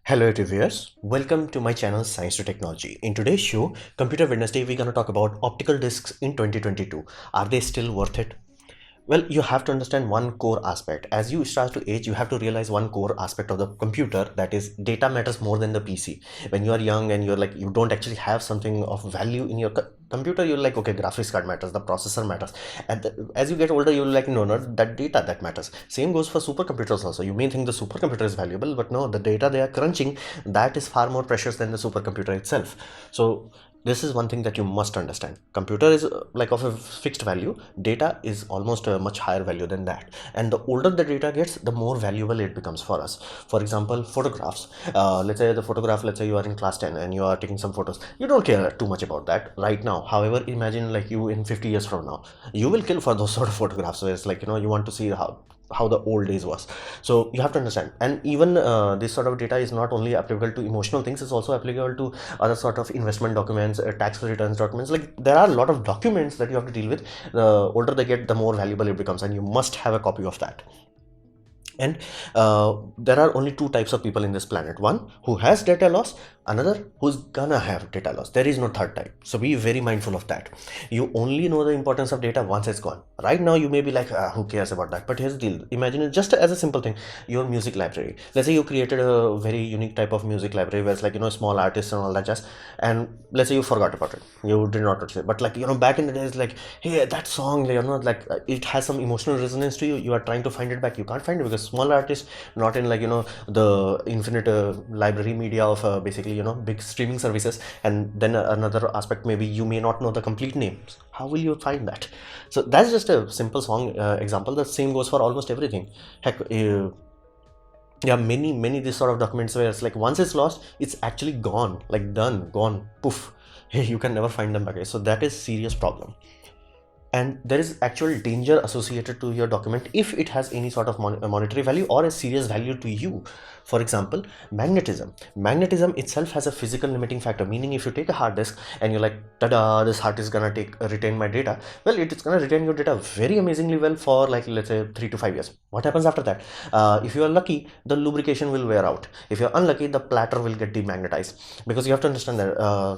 Hello viewers, welcome to my channel Science to Technology. In today's show, Computer Wednesday, we're going to talk about optical discs in 2022. Are they still worth it? Well, you have to understand one core aspect. As you start to age, you have to realize one core aspect of the computer, that is data matters more than the PC. When you are young and you're like, you don't actually have something of value in your computer, you're like, okay, graphics card matters, the processor matters. And as you get older, you're like, no, not that data that matters. Same goes for supercomputers also. You may think the supercomputer is valuable, but no, the data they are crunching, that is far more precious than the supercomputer itself. So this is one thing that you must understand. Computer is like of a fixed value, data is almost a much higher value than that, and the older the data gets, the more valuable it becomes for us. For example, photographs. Let's say the photograph, let's say you are in class 10 and you are taking some photos, you don't care too much about that right now. However, imagine like you in 50 years from now, you will kill for those sort of photographs. So it's like, you want to see how the old days was. So you have to understand. And even this sort of data is not only applicable to emotional things, it's also applicable to other sort of investment documents, tax returns documents. Like, there are a lot of documents that you have to deal with. The older they get, the more valuable it becomes, and you must have a copy of that. And there are only two types of people in this planet: one who has data loss, another who's gonna have data loss. There is no third type, so be very mindful of that. You only know the importance of data once it's gone. Right now you may be like, who cares about that? But here's the deal: imagine it just as a simple thing. Your music library, let's say you created a very unique type of music library where it's like, small artists and all that jazz, and let's say you forgot about it, you did not notice it. But like, back in the days, like, hey, that song, like, it has some emotional resonance to you, you are trying to find it back, you can't find it because small artists, not in like, the infinite library media of basically, big streaming services. And then another aspect, maybe you may not know the complete names. How will you find that? So that's just a simple song example. The same goes for almost everything. Heck, yeah, many these sort of documents where it's like, once it's lost, it's actually gone, like done, gone, poof. You can never find them back. So that is serious problem. And there is actual danger associated to your document if it has any sort of monetary value or a serious value to you. For example, magnetism itself has a physical limiting factor, meaning if you take a hard disk and you're like, tada, this hard disk is gonna retain my data, well, it's gonna retain your data very amazingly well for, like, let's say 3 to 5 years. What happens after that? If you are lucky, the lubrication will wear out. If you're unlucky, the platter will get demagnetized. Because you have to understand that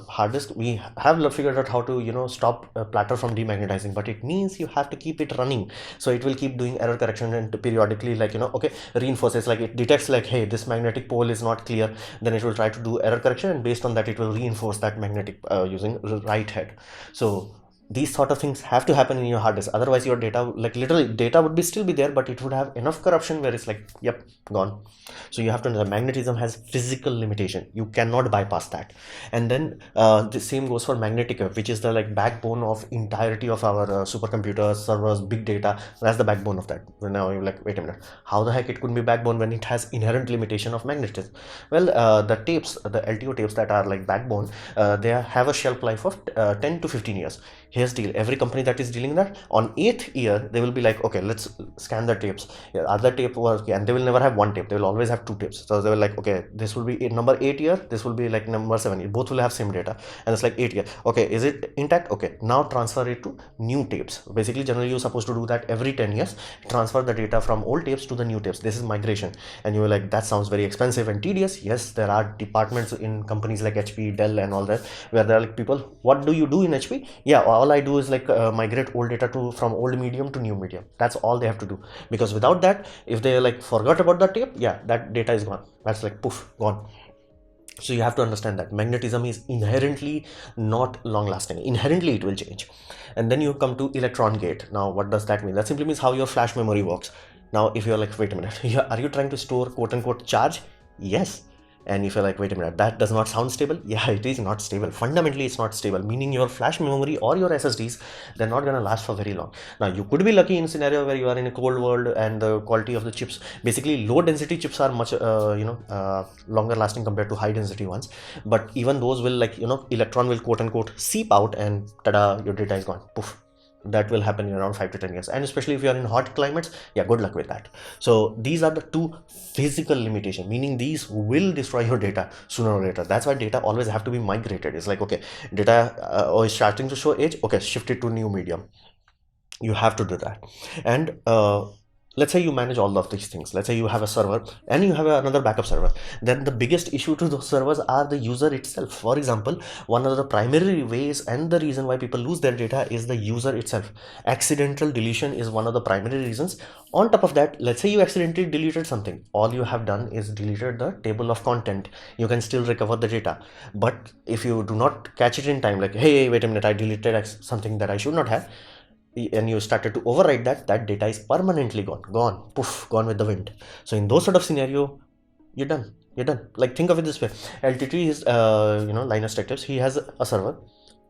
hard disk, we have figured out how to stop a platter from demagnetizing, but it means you have to keep it running. So it will keep doing error correction and periodically, like, okay, reinforces, like it detects like, hey, this magnetic pole is not clear, then it will try to do error correction, and based on that it will reinforce that magnetic using right head. So these sort of things have to happen in your hard disk, otherwise your data, like, literally data would still be there, but it would have enough corruption where it's like, yep, gone. So you have to know that magnetism has physical limitation, you cannot bypass that. And then the same goes for magnetic wave, which is the, like, backbone of entirety of our supercomputers, servers, big data. That's the backbone of that. Now you're like, wait a minute, how the heck it could be backbone when it has inherent limitation of magnetism? Well, the tapes, the LTO tapes that are like backbone, they have a shelf life of 10 to 15 years. Here's the deal: every company that is dealing that, on 8th year they will be like, okay, let's scan the tapes. Yeah, other tape was, and they will never have one tape, they will always have two tapes. So they were like, okay, this will be number 8 year, this will be like number 7 year, both will have same data, and it's like 8 year. Okay, is it intact? Okay, now transfer it to new tapes. Basically, generally you're supposed to do that every 10 years, transfer the data from old tapes to the new tapes. This is migration. And you were like, that sounds very expensive and tedious. Yes, there are departments in companies like HP, Dell and all that, where they're like, people, what do you do in HP? Yeah, all I do is like migrate old data from old medium to new medium. That's all they have to do. Because without that, if they like forgot about the tape, yeah, that data is gone. That's like, poof, gone. So you have to understand that magnetism is inherently not long lasting. Inherently it will change. And then you come to electron gate. Now what does that mean? That simply means how your flash memory works. Now if you're like, wait a minute, are you trying to store quote unquote charge? Yes. And if you're like, wait a minute, that does not sound stable. Yeah, it is not stable. Fundamentally, it's not stable, meaning your flash memory or your SSDs, they're not going to last for very long. Now, you could be lucky in a scenario where you are in a cold world and the quality of the chips, basically low density chips are much, longer lasting compared to high density ones. But even those will, like, electron will quote unquote seep out, and tada, your data is gone. Poof. That will happen in around 5 to 10 years, and especially if you are in hot climates, yeah, good luck with that. So these are the two physical limitations, meaning these will destroy your data sooner or later. That's why data always have to be migrated. It's like, okay, data is starting to show age, okay, shift it to new medium. You have to do that. And let's say you manage all of these things. Let's say you have a server and you have another backup server. Then the biggest issue to those servers are the user itself. For example, one of the primary ways and the reason why people lose their data is the user itself. Accidental deletion is one of the primary reasons. On top of that, let's say you accidentally deleted something. All you have done is deleted the table of content. You can still recover the data, but if you do not catch it in time, like, hey, wait a minute, I deleted something that I should not have, and you started to overwrite that data is permanently gone, poof, gone with the wind. So in those sort of scenario, you're done. Like, think of it this way. LTT is Linus Tech Tips, he has a server,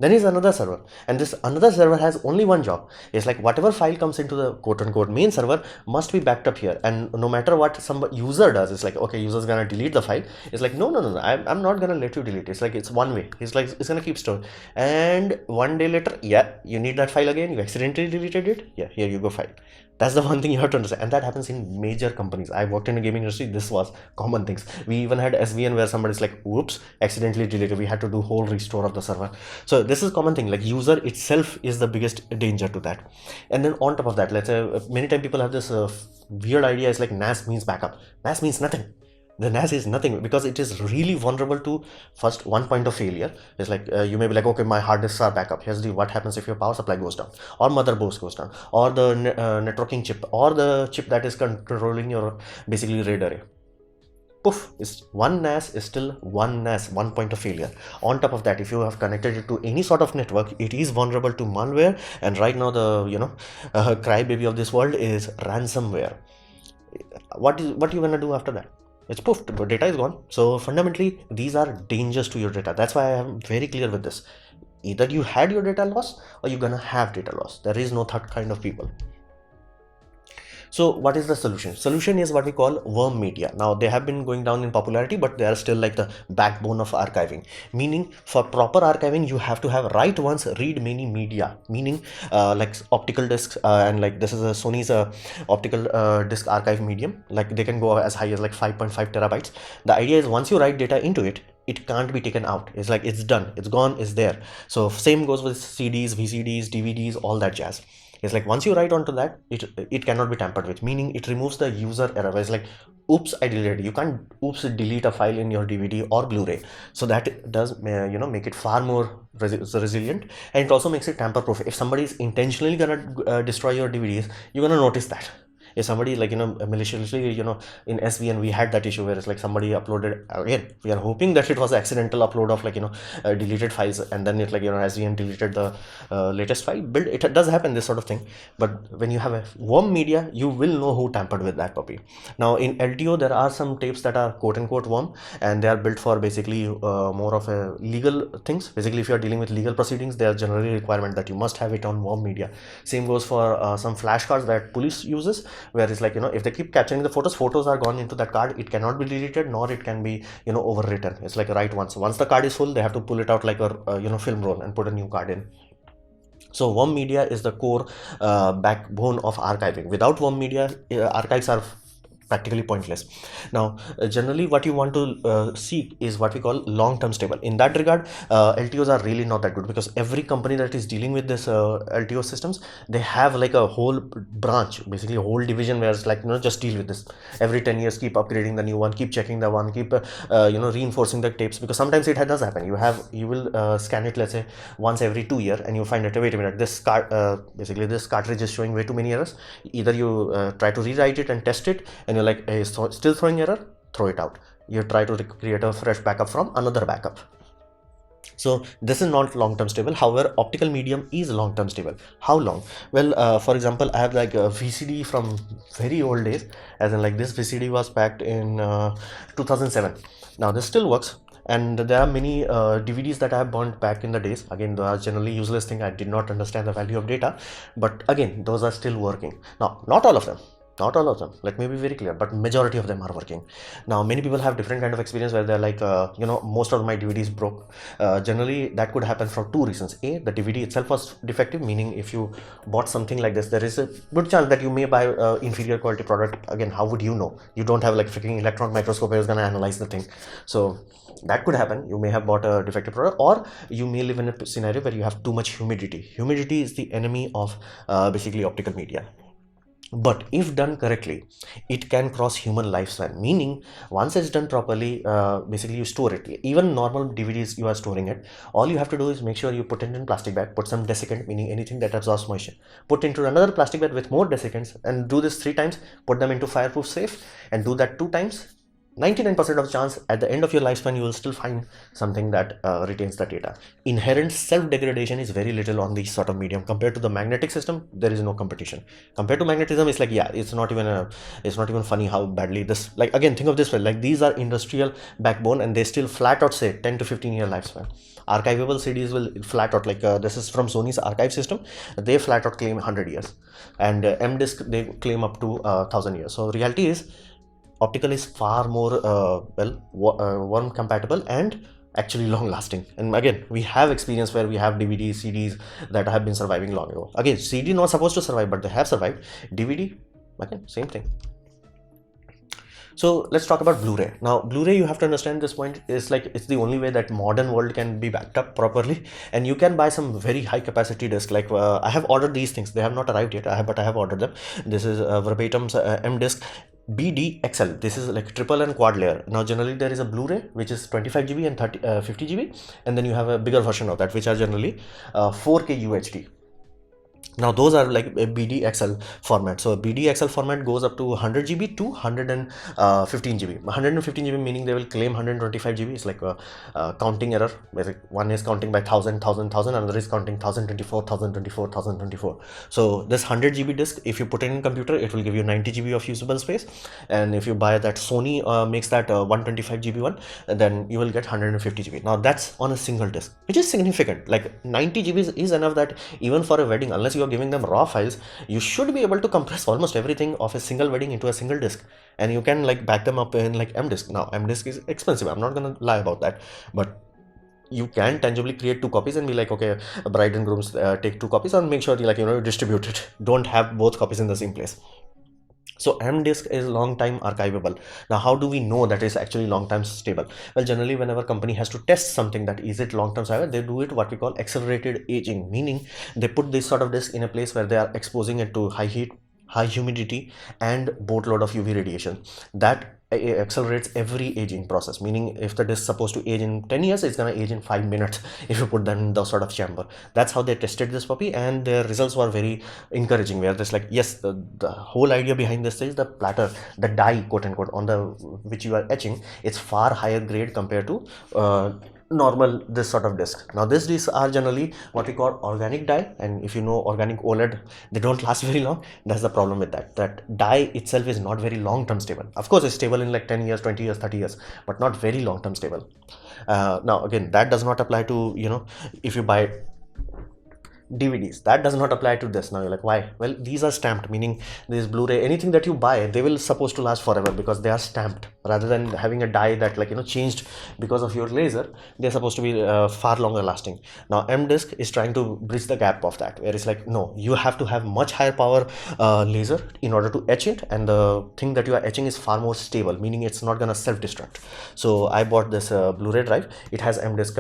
then is another server, and this another server has only one job. It's like whatever file comes into the quote-unquote main server must be backed up here, and no matter what some user does, it's like, okay, user's gonna delete the file. It's like, no, I'm not gonna let you delete it. It's like, it's one way. It's like, it's gonna keep stored, and one day later, yeah, you need that file again, you accidentally deleted it, yeah, here you go, file. That's the one thing you have to understand, and that happens in major companies. I worked in a gaming industry. This was common things. We even had SVN where somebody's like, oops, accidentally deleted. We had to do whole restore of the server. So this is common thing. Like, user itself is the biggest danger to that. And then on top of that, let's say many times people have this weird idea. It's like NAS means backup. NAS means nothing. The NAS is nothing, because it is really vulnerable to first one point of failure. It's like, you may be like, okay, my hard disks are backup. Here's the what happens if your power supply goes down, or motherboard goes down, or the networking chip, or the chip that is controlling your basically RAID array. Poof, is one NAS is still one NAS, one point of failure. On top of that, if you have connected it to any sort of network, it is vulnerable to malware. And right now, the crybaby of this world is ransomware. What you gonna do after that? It's poof, the data is gone. So fundamentally, these are dangers to your data. That's why I am very clear with this. Either you had your data loss, or you're gonna have data loss. There is no third kind of people. So what is the solution? Solution is what we call worm media. Now, they have been going down in popularity, but they are still like the backbone of archiving. Meaning, for proper archiving, you have to have write once, read many media. Meaning, like optical discs, and like this is a Sony's optical disc archive medium. Like, they can go as high as like 5.5 terabytes. The idea is, once you write data into it, it can't be taken out. It's like, it's done, it's gone, it's there. So same goes with CDs, VCDs, DVDs, all that jazz. It's like, once you write onto that, it cannot be tampered with, meaning it removes the user error. It's like, oops, I deleted. You can't oops delete a file in your DVD or Blu-ray. So that does make it far more resilient, and it also makes it tamper proof. If somebody is intentionally gonna destroy your DVDs, you're gonna notice that. If somebody, like, maliciously, in SVN we had that issue where it's like somebody uploaded, again, we are hoping that it was accidental upload of, like, deleted files, and then it, like, SVN deleted the latest file build. It does happen, this sort of thing. But when you have a worm media, you will know who tampered with that puppy. Now, in LTO, there are some tapes that are quote-unquote worm, and they are built for basically more of a legal things. Basically, if you are dealing with legal proceedings, they are generally requirement that you must have it on worm media. Same goes for some flashcards that police uses, where it's like, if they keep capturing the photos are gone into that card. It cannot be deleted, nor it can be overwritten. It's like, write once the card is full, they have to pull it out like a film roll and put a new card in. So worm media is the core backbone of archiving. Without worm media, archives are practically pointless. Now, generally what you want to seek is what we call long-term stable. In that regard, LTOs are really not that good, because every company that is dealing with this LTO systems, they have like a whole branch, basically a whole division, where it's like, just deal with this. Every 10 years, keep upgrading the new one, keep checking the one, keep reinforcing the tapes, because sometimes it does happen. You will scan it, let's say, once every 2 years, and you find that, wait a minute, this basically this cartridge is showing way too many errors. Either you try to rewrite it and test it, and you're like, hey, still throwing error, throw it out. You try to create a fresh backup from another backup. So this is not long-term stable. However, optical medium is long-term stable. How long? Well, for example, I have like a VCD from very old days, as in like this VCD was packed in 2007. Now this still works. And there are many DVDs that I have burned back in the days. Again, those are generally useless thing. I did not understand the value of data, but again, those are still working. Now, not all of them. Not all of them, let me be very clear, but majority of them are working. Now, many people have different kind of experience where they're like, most of my DVDs broke. Generally, that could happen for two reasons. A, the DVD itself was defective, meaning if you bought something like this, there is a good chance that you may buy inferior quality product. Again, how would you know? You don't have like freaking electron microscope who's gonna analyze the thing. So that could happen. You may have bought a defective product, or you may live in a scenario where you have too much humidity. Humidity is the enemy of basically optical media. But if done correctly, it can cross human lifespan. Meaning, once it's done properly, basically you store it. Even normal DVDs, you are storing it. All you have to do is make sure you put it in plastic bag, put some desiccant, meaning anything that absorbs moisture, put into another plastic bag with more desiccants, and do this 3 times. Put them into fireproof safe, and do that 2 times. 99% of chance at the end of your lifespan you will still find something that retains the data. Inherent self-degradation is very little on this sort of medium. Compared to the magnetic system, there is no competition. Compared to magnetism, it's like, yeah, it's not even funny how badly this, like, again, think of this way, like these are industrial backbone and they still flat out say 10 to 15 year lifespan. Archivable CDs will flat out, like this is from Sony's archive system, they flat out claim 100 years, and M-Disc they claim up to 1000 years. So reality is optical is far more worm compatible and actually long lasting. And again, we have experience where we have DVDs, CDs that have been surviving long ago. Again, CD not supposed to survive, but they have survived. DVD, again, same thing. So let's talk about Blu-ray. Now, Blu-ray, you have to understand this point is like it's the only way that modern world can be backed up properly, and you can buy some very high capacity disc. Like I have ordered these things; they have not arrived yet. But I have ordered them. This is verbatim M-Disc BDXL. This is like triple and quad layer. Now generally there is a Blu-ray which is 25 GB and 50 GB, and then you have a bigger version of that which are generally 4K UHD. Now those are like a BDXL format. So a BDXL format goes up to 100 GB to 115 GB. 115 GB meaning they will claim 125 GB. It's like a counting error. One is counting by 1000, another is counting 1024, 1024, 1024. So this 100 GB disk, if you put it in computer, it will give you 90 GB of usable space. And if you buy that Sony makes that 125 GB one, then you will get 150 GB. Now that's on a single disk, which is significant. Like 90 GB is enough that even for a wedding, unless you are giving them raw files, you should be able to compress almost everything of a single wedding into a single disk, and you can like back them up in like M-Disc. Now M-Disc is expensive, I'm not gonna lie about that, but you can tangibly create 2 copies and be like, okay, bride and grooms take 2 copies and make sure you, like, you distribute it. Don't have both copies in the same place. So M-Disc is long time archivable. Now, how do we know that is actually long time stable? Well, generally, whenever company has to test something that is it long term stable, they do it what we call accelerated aging, meaning they put this sort of disc in a place where they are exposing it to high heat, high humidity, and boatload of UV radiation. That accelerates every aging process, meaning if the disc is supposed to age in 10 years, it's gonna age in 5 minutes if you put them in the sort of chamber. That's how they tested this puppy, and their results were very encouraging, where there's like, yes, the whole idea behind this is the platter, the dye, quote unquote, on the which you are etching, it's far higher grade compared to normal this sort of disc. Now these discs are generally what we call organic dye, and if you know organic OLED, they don't last very long. That's the problem with that dye itself is not very long term stable. Of course it's stable in like 10 years, 20 years, 30 years, but not very long term stable. Now again, that does not apply to, if you buy DVDs. That does not apply to this. Now you're like, why? Well, these are stamped, meaning this Blu-ray, anything that you buy, they will supposed to last forever because they are stamped. Rather than having a dye that, like, changed because of your laser, they're supposed to be far longer lasting. Now M-Disc is trying to bridge the gap of that, where it's like, no, you have to have much higher power laser in order to etch it, and the thing that you are etching is far more stable, meaning it's not gonna self-destruct. So I bought this Blu-ray drive. It has M-Disc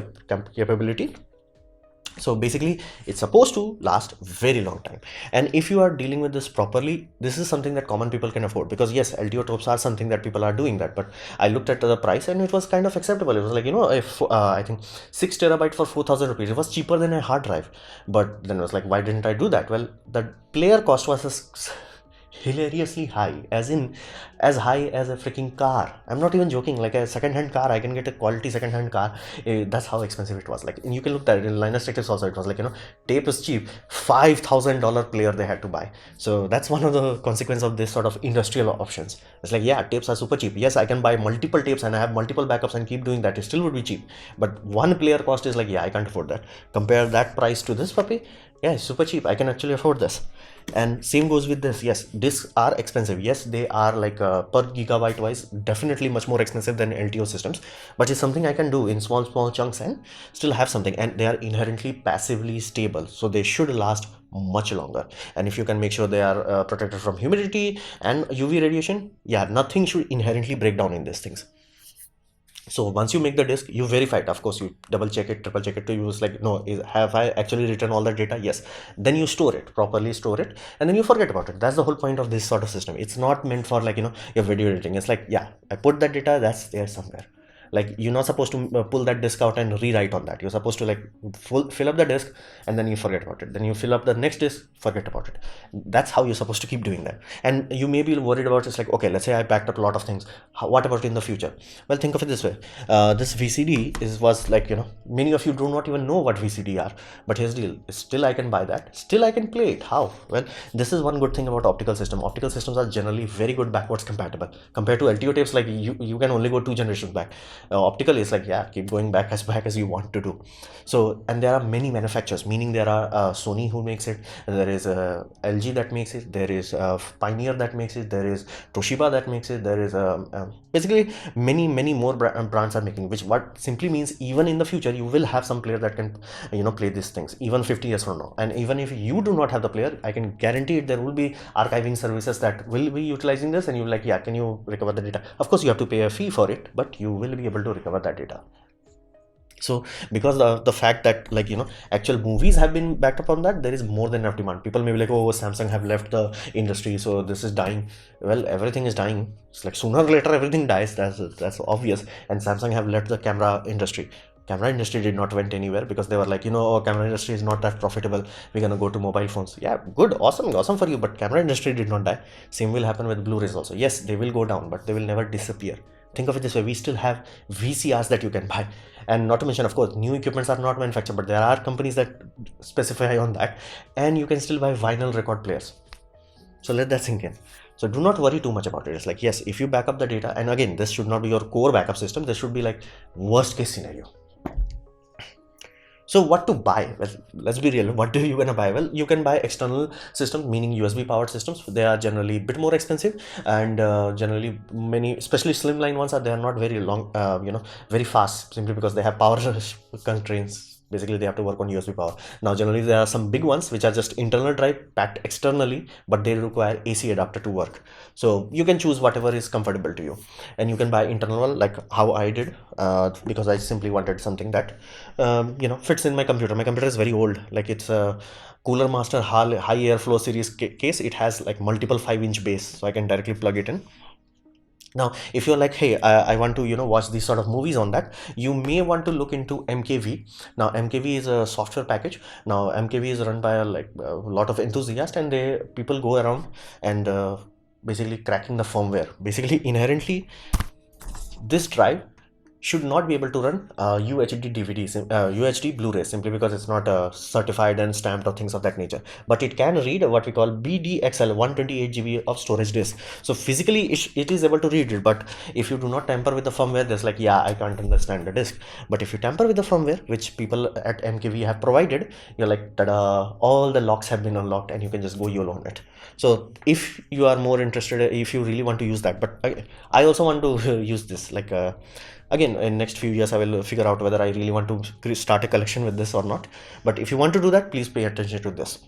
capability. So basically it's supposed to last very long time, and if you are dealing with this properly, this is something that common people can afford, because yes, LTO topes are something that people are doing that, but I looked at the price and it was kind of acceptable. It was like, if I think 6 terabyte for 4,000 rupees, it was cheaper than a hard drive. But then I was like, why didn't I do that? Well, the player cost was hilariously high, as high as a freaking car. I'm not even joking. Like a second-hand car, I can get a quality second-hand car. That's how expensive it was. Like, and you can look at it in Linus Tech Tips also. It was like, tape is cheap. $5,000 player they had to buy. So that's one of the consequences of this sort of industrial options. It's like, yeah, tapes are super cheap. Yes, I can buy multiple tapes and I have multiple backups and keep doing that. It still would be cheap. But one player cost is like, yeah, I can't afford that. Compare that price to this puppy. Yeah, it's super cheap. I can actually afford this. And same goes with this. Yes, discs are expensive. Yes, they are like per gigabyte wise definitely much more expensive than LTO systems, but it's something I can do in small chunks and still have something, and they are inherently passively stable, so they should last much longer. And if you can make sure they are protected from humidity and UV radiation, yeah, nothing should inherently break down in these things. So once you make the disk, you verify it. Of course, you double check it, triple check it to use like, no, have I actually written all the data? Yes. Then you store it, properly store it, and then you forget about it. That's the whole point of this sort of system. It's not meant for like, your video editing. It's like, yeah, I put that data, that's there somewhere. Like, you're not supposed to pull that disk out and rewrite on that. You're supposed to like fill up the disk, and then you forget about it. Then you fill up the next disk, forget about it. That's how you're supposed to keep doing that. And you may be worried about, it's like, okay, let's say I backed up a lot of things. What about in the future? Well, think of it this way. This VCD was like, many of you do not even know what VCD are, but here's the deal. Still I can buy that, still I can play it. How? Well, this is one good thing about optical system. Optical systems are generally very good backwards compatible compared to LTO tapes. Like, you can only go 2 generations back. Optical is like, yeah, keep going back as you want to do. So, and there are many manufacturers, meaning there are Sony who makes it, there is LG that makes it, there is Pioneer that makes it, there is Toshiba that makes it, there is basically many more brands are making, which what simply means even in the future you will have some player that can play these things even 50 years from now. And even if you do not have the player, I can guarantee it, there will be archiving services that will be utilizing this, and you're like, yeah, can you recover the data? Of course you have to pay a fee for it, but you will be able to recover that data. So because the fact that like actual movies have been backed up on that, there is more than enough demand. People may be like, oh, Samsung have left the industry, so this is dying. Well, everything is dying. It's like sooner or later everything dies. That's obvious. And Samsung have left the camera industry. Camera industry did not went anywhere because they were like, camera industry is not that profitable, we're gonna go to mobile phones. Yeah, good, awesome for you, but camera industry did not die. Same will happen with Blu-rays also. Yes, they will go down, but they will never disappear. Think of it this way, we still have VCRs that you can buy. And not to mention, of course, new equipments are not manufactured, but there are companies that specify on that, and you can still buy vinyl record players. So let that sink in. So do not worry too much about it. It's like, yes, if you back up the data, and again, this should not be your core backup system, this should be like worst case scenario. So what to buy? Well, let's be real. What do you gonna buy? Well, you can buy external systems, meaning USB powered systems. They are generally a bit more expensive, and generally many, especially slimline ones, they are not very long, very fast, simply because they have power constraints. Basically, they have to work on USB power. Now, generally, there are some big ones which are just internal drive packed externally, but they require AC adapter to work. So you can choose whatever is comfortable to you, and you can buy internal one, like how I did, because I simply wanted something that fits in my computer. My computer is very old. Like, it's a Cooler Master high airflow series case. It has like multiple 5-inch base, so I can directly plug it in. Now, if you're like, hey, I want to watch these sort of movies on that, you may want to look into MKV. Now, MKV is a software package. Now, MKV is run by a lot of enthusiasts, and people go around and basically cracking the firmware. Basically, inherently, this drive should not be able to run UHD DVDs, UHD Blu-ray, simply because it's not certified and stamped or things of that nature. But it can read what we call BDXL, 128 GB of storage disk. So physically it is able to read it, but if you do not tamper with the firmware, there's like, yeah, I can't understand the disk. But if you tamper with the firmware, which people at MKV have provided, you're like, tada, all the locks have been unlocked and you can just go YOLO on it. So if you are more interested, if you really want to use that, but I also want to use this, like again, in next few years I will figure out whether I really want to start a collection with this or not. But if you want to do that, please pay attention to this.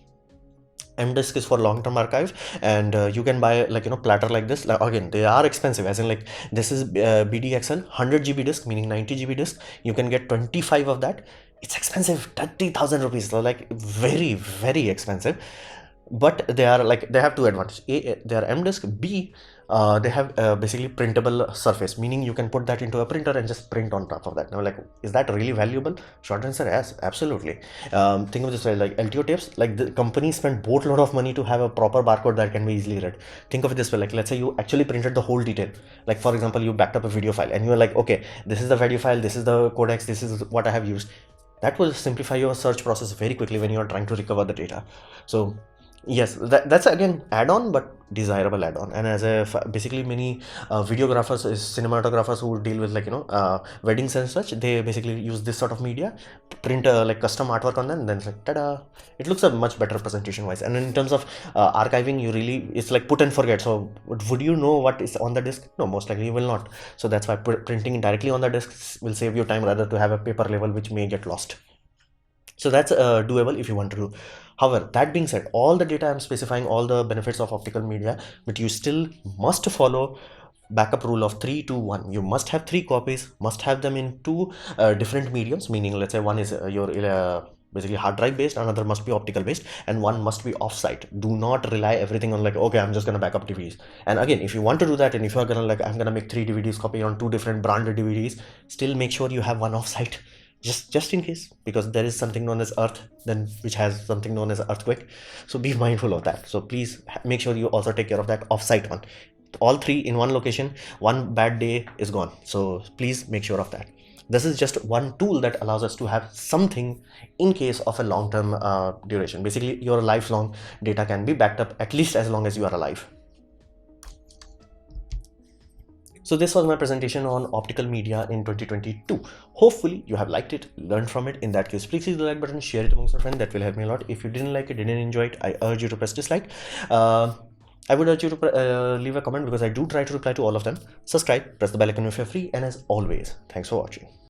M-Disk is for long-term archive, and you can buy platter like this. Again, they are expensive, as in like this is BDXL 100 GB disk, meaning 90 GB disk. You can get 25 of that. It's expensive, 30,000 rupees. So like very expensive. But they are like, they have two advantages. A, they are M-Disk. B, they have basically printable surface, meaning you can put that into a printer and just print on top of that. Now, like, is that really valuable? Short answer, yes, absolutely. Think of this way, like LTO tapes, like the company spent boatload of money to have a proper barcode that can be easily read. Think of it this way, like let's say you actually printed the whole detail. Like for example, you backed up a video file and you are like, okay, this is the video file, this is the codecs, this is what I have used. That will simplify your search process very quickly when you are trying to recover the data. So yes, that's again add-on, but desirable add-on. And as a basically many videographers, cinematographers who deal with weddings and such, they basically use this sort of media, print like custom artwork on them, and then it's like, tada, it looks a much better presentation wise. And in terms of archiving, it's like put and forget. So would you know what is on the disk? No, most likely you will not. So that's why printing directly on the disk will save you time rather to have a paper level which may get lost. So that's doable if you want to do. However, that being said, all the data I'm specifying, all the benefits of optical media, but you still must follow backup rule of 3-2-1. You must have 3 copies, must have them in two different mediums, meaning let's say one is your basically hard drive based, another must be optical based, and one must be offsite. Do not rely everything on like, okay, I'm just gonna backup DVDs. And again, if you want to do that, and if you are gonna like, I'm gonna make 3 DVDs copy on 2 different branded DVDs, still make sure you have one offsite, just in case, because there is something known as earth, then which has something known as earthquake. So be mindful of that. So please make sure you also take care of that offsite one. All 3 in one location, one bad day is gone. So please make sure of that. This is just one tool that allows us to have something in case of a long-term duration. Basically, your lifelong data can be backed up at least as long as you are alive. So this was my presentation on optical media in 2022. Hopefully you have liked it, learned from it. In that case, please hit the like button, share it amongst your friends. That will help me a lot. If you didn't like it, didn't enjoy it, I urge you to press dislike. I would urge you to leave a comment, because I do try to reply to all of them. Subscribe, press the bell icon if you're free, and as always, thanks for watching.